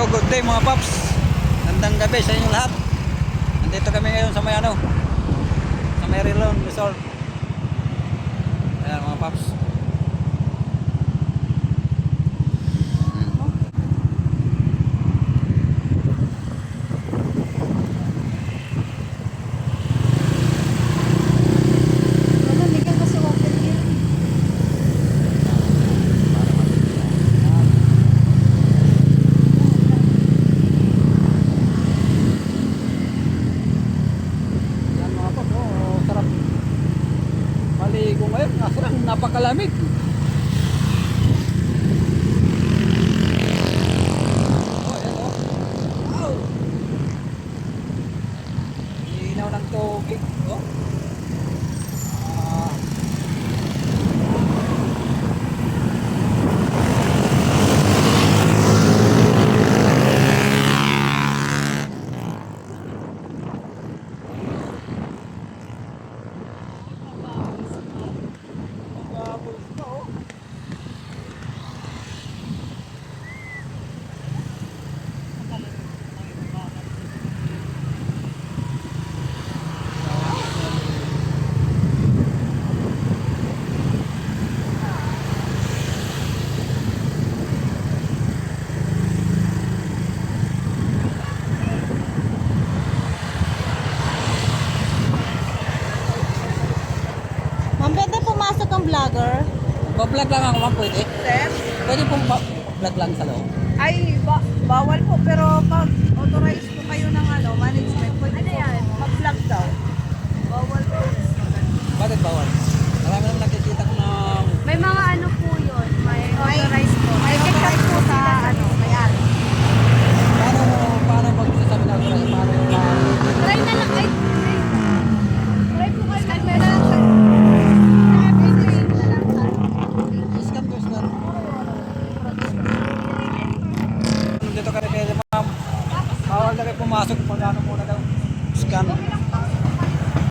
good day mga paps. Gandang gabi sa inyo lahat. Nandito kami ngayon sa may sa Maryland Resort. Ayan mga paps. Maligo ngayon, napakalamig. Oh, ayan oh. Wow! Linaw ng tubig. Oh. Ah. Ma'am, pwede pumasok ang vlogger? Pa-vlog lang ako ma'am, pwede? Sir? Pwede pong pa-vlog lang sa loob. Ay, bawal po. Pero pag authorize po kayo ng management, pwede po mag-vlog daw. Bawal po. Bakit bawal? Marami naman nakikita ko ng... May mga ano po yun, may authorized po. May check po sa may-ari. Paano pag sasabi na ako paano Try na lang, ay, try po kayo ng pera. scan to scan. Dito ka rin kayo ma'am. Bawal na kayo pumasok pag ano muna daw. Scan.